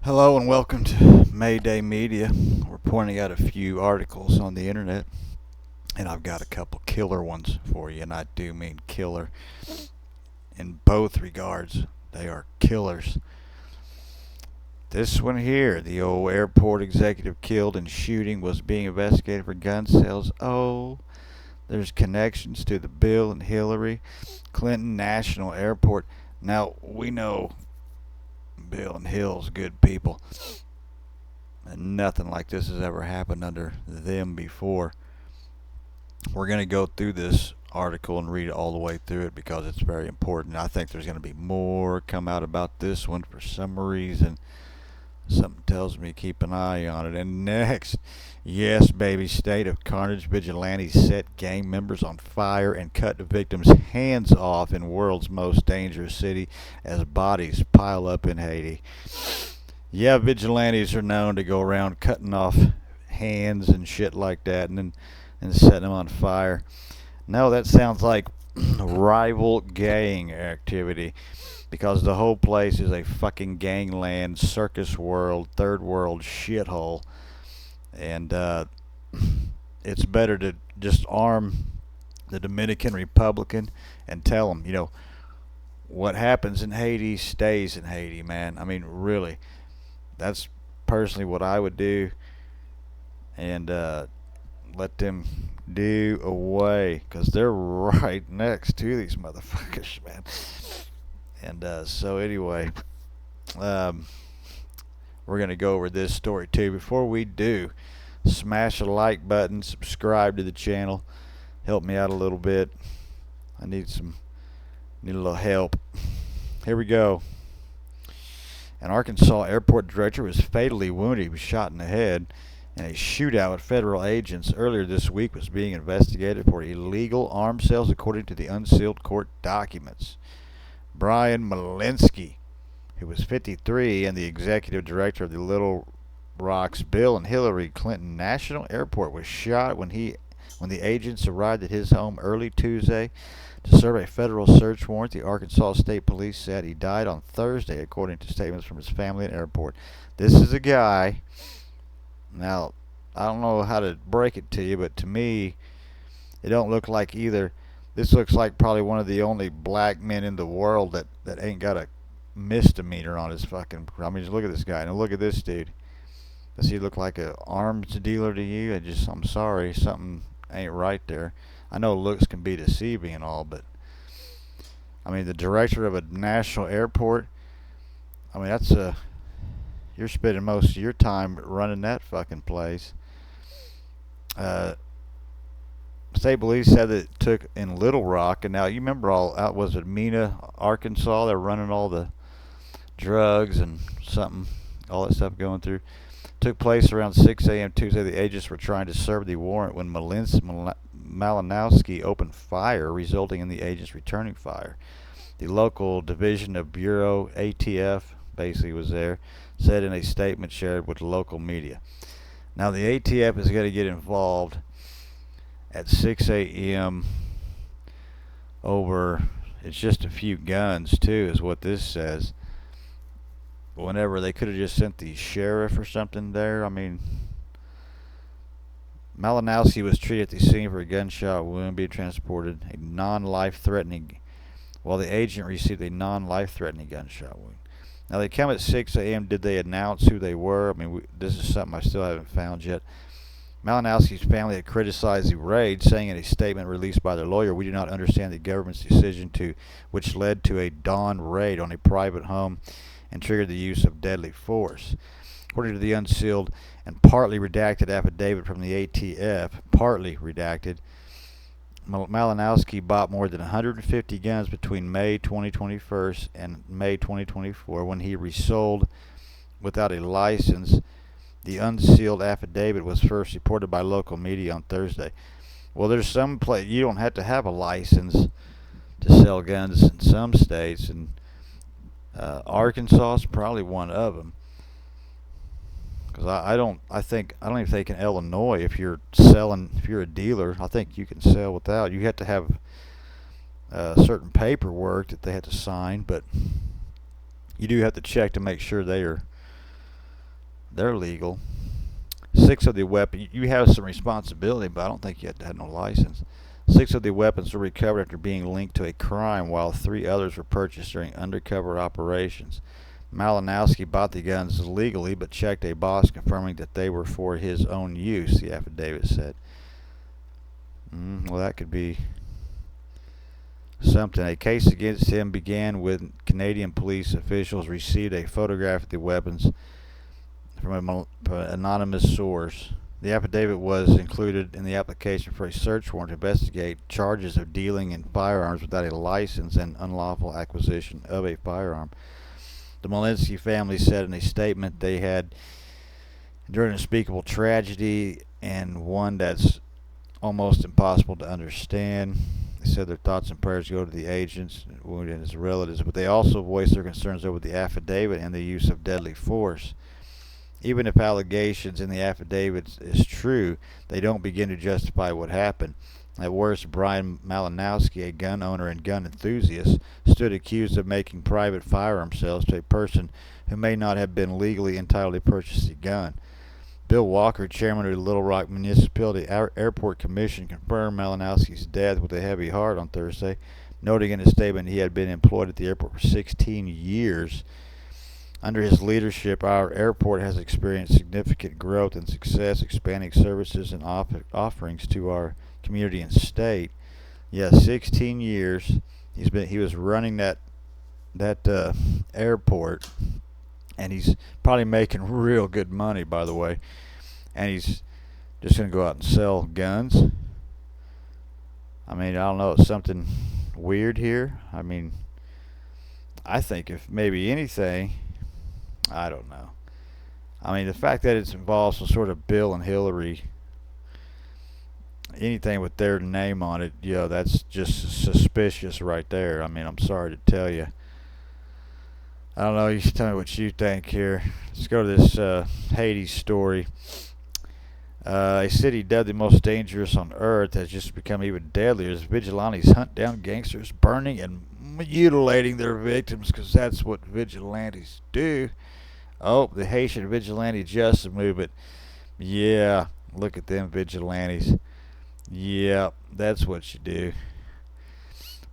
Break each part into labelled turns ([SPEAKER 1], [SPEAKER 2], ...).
[SPEAKER 1] Hello and welcome to Mayday Media. We're pointing out a few articles on the internet, and I've got a couple killer ones for you, and I do mean killer in both regards. They are killers. This one here, the old airport executive killed in shooting, was being investigated for gun sales. Oh, there's connections to the Bill and Hillary Clinton National Airport. Now, we know Bill and Hill's good people, and nothing like this has ever happened under them before. We're going to go through this article and read all the way through it because it's very important. I think there's going to be more come out about this one for some reason. Something tells me keep an eye on it. And next, yes, baby, state of carnage. Vigilantes set gang members on fire and cut the victims' hands off in world's most dangerous city as bodies pile up in Haiti. Yeah, vigilantes are known to go around cutting off hands and shit like that and setting them on fire. No, that sounds like rival gang activity because the whole place is a fucking gangland, circus world, third world shithole. And it's better to just arm the Dominican Republican and tell them, what happens in Haiti stays in Haiti, man. I mean, really. That's personally what I would do. And let them do away because they're right next to these motherfuckers, man. And so anyway, we're going to go over this story too. Before we do, smash a like button, subscribe to the channel, help me out a little bit. I need a little help. Here we go. An Arkansas airport director was fatally wounded. He was shot in the head in a shootout with federal agents earlier this week. Was being investigated for illegal arms sales according to the unsealed court documents. Bryan Malinowski, who was 53 and the executive director of the Little Rock's Bill and Hillary Clinton National Airport, was shot when the agents arrived at his home early Tuesday to serve a federal search warrant. The Arkansas State Police said he died on Thursday, according to statements from his family and airport. This is a guy. Now, I don't know how to break it to you, but to me, it don't look like either. This looks like probably one of the only black men in the world that ain't got a misdemeanor on his fucking. I mean, just look at this guy. Now look at this dude. Does he look like an arms dealer to you? I'm sorry, something ain't right there. I know looks can be deceiving and all, but I mean, the director of a national airport. I mean, you're spending most of your time running that fucking place. State police said that it took in Little Rock, and now you remember all out was it Mena, Arkansas? They're running all the drugs and something, all that stuff going through. Took place around 6 a.m. Tuesday. The agents were trying to serve the warrant when Malinowski opened fire, resulting in the agents returning fire. The local division of Bureau ATF basically was there, said in a statement shared with local media. Now the ATF is going to get involved at 6 a.m. over, it's just a few guns too, is what this says. Whenever they could have just sent the sheriff or something there. I mean, Malinowski was treated at the scene for a gunshot wound, being transported while the agent received a non-life-threatening gunshot wound. Now they come at 6 a.m. Did they announce who they were? I mean, this is something I still haven't found yet. Malinowski's family had criticized the raid, saying in a statement released by their lawyer, "We do not understand the government's decision which led to a dawn raid on a private home and triggered the use of deadly force." According to the unsealed and partly redacted affidavit from the ATF, Malinowski bought more than 150 guns between May 2021 and May 2024 when he resold without a license. The unsealed affidavit was first reported by local media on Thursday. Well, there's some place you don't have to have a license to sell guns in some states, and Arkansas is probably one of them. Because I don't even think in Illinois, if you're a dealer, I think you can sell without. You have to have certain paperwork that they have to sign, but you do have to check to make sure they are They're legal. 6 of the weapons, you have some responsibility, but I don't think you had to have no license. 6 of the weapons were recovered after being linked to a crime, while 3 others were purchased during undercover operations. Malinowski bought the guns legally, but checked a box confirming that they were for his own use, the affidavit said. Well, that could be something. A case against him began when Canadian police officials received a photograph of the weapons from an anonymous source. The affidavit was included in the application for a search warrant to investigate charges of dealing in firearms without a license and unlawful acquisition of a firearm. The Malinowski family said in a statement they had endured an unspeakable tragedy and one that's almost impossible to understand. They said their thoughts and prayers go to the agents wounded and his relatives, but they also voiced their concerns over the affidavit and the use of deadly force. Even if allegations in the affidavit is true, they don't begin to justify what happened. At worst, Bryan Malinowski, a gun owner and gun enthusiast, stood accused of making private firearm sales to a person who may not have been legally entitled to purchase a gun. Bill Walker, chairman of the Little Rock Municipality Airport Commission, confirmed Malinowski's death with a heavy heart on Thursday, noting in a statement he had been employed at the airport for 16 years. Under his leadership, our airport has experienced significant growth and success, expanding services and offerings to our community and state. Yeah, 16 years. He was running that airport, and he's probably making real good money, by the way. And he's just going to go out and sell guns. I mean, I don't know, it's something weird here. I mean, I think if maybe anything, I don't know. I mean, the fact that it's involved some sort of Bill and Hillary, anything with their name on it, that's just suspicious right there. I mean, I'm sorry to tell you. I don't know, you should tell me what you think here. Let's go to this Haiti story. A city dubbed the most dangerous on earth has just become even deadlier as vigilantes hunt down gangsters, burning and mutilating their victims, because that's what vigilantes do. Oh, the Haitian vigilante justice movement. Yeah, look at them vigilantes. Yeah, that's what you do.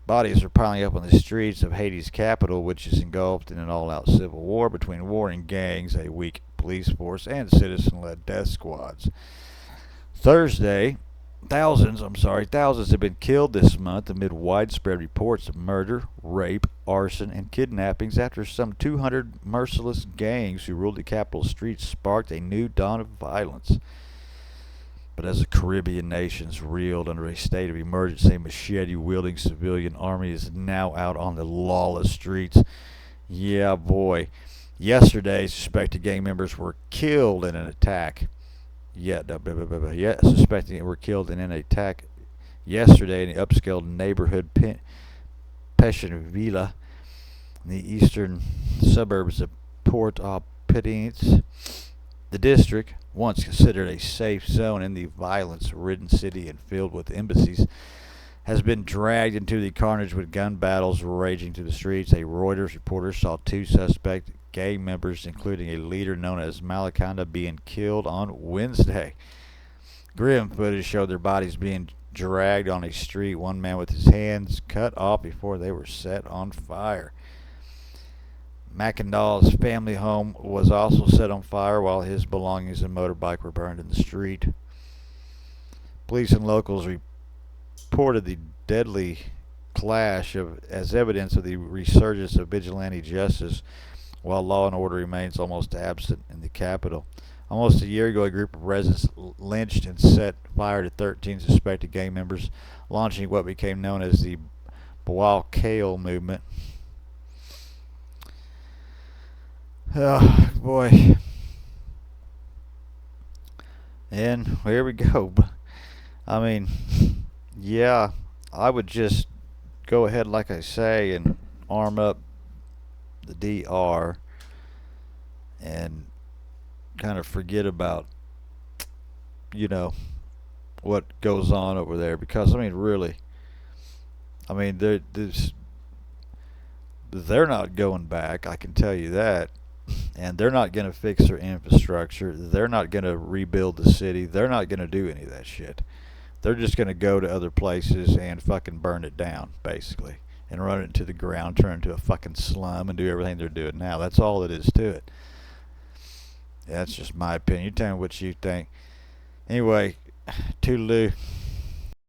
[SPEAKER 1] Bodies are piling up on the streets of Haiti's capital, which is engulfed in an all-out civil war between warring gangs, a weak police force, and citizen-led death squads. Thursday, thousands have been killed this month amid widespread reports of murder, rape, arson, and kidnappings after some 200 merciless gangs who ruled the capital streets sparked a new dawn of violence. But as the Caribbean nations reeled under a state of emergency, a machete-wielding civilian army is now out on the lawless streets. Yeah, boy. Yesterday, suspected gang members were killed in an attack. Suspecting they were killed in an attack yesterday in the upscale neighborhood Pétionville in the eastern suburbs of Port-au-Prince. The district, once considered a safe zone in the violence-ridden city and filled with embassies, has been dragged into the carnage with gun battles raging through the streets. A Reuters reporter saw 2 suspect gang members, including a leader known as Malakanda, being killed on Wednesday. Grim footage showed their bodies being dragged on a street, one man with his hands cut off before they were set on fire. McIndoll's family home was also set on fire while his belongings and motorbike were burned in the street. Police and locals reported the deadly clash as evidence of the resurgence of vigilante justice, while law and order remains almost absent in the capital. Almost a year ago, a group of residents lynched and set fire to 13 suspected gang members, launching what became known as the Bois-Kale movement. Oh, boy. And here we go. I mean, yeah, I would just go ahead, like I say, and arm up the DR and kind of forget about, what goes on over there. Because, I mean, really, I mean, they're not going back, I can tell you that. And they're not going to fix their infrastructure. They're not going to rebuild the city. They're not going to do any of that shit. They're just going to go to other places and fucking burn it down, basically. And run it into the ground, turn it into a fucking slum, and do everything they're doing now. That's all it is to it. That's just my opinion. You tell me what you think. Anyway, toodaloo.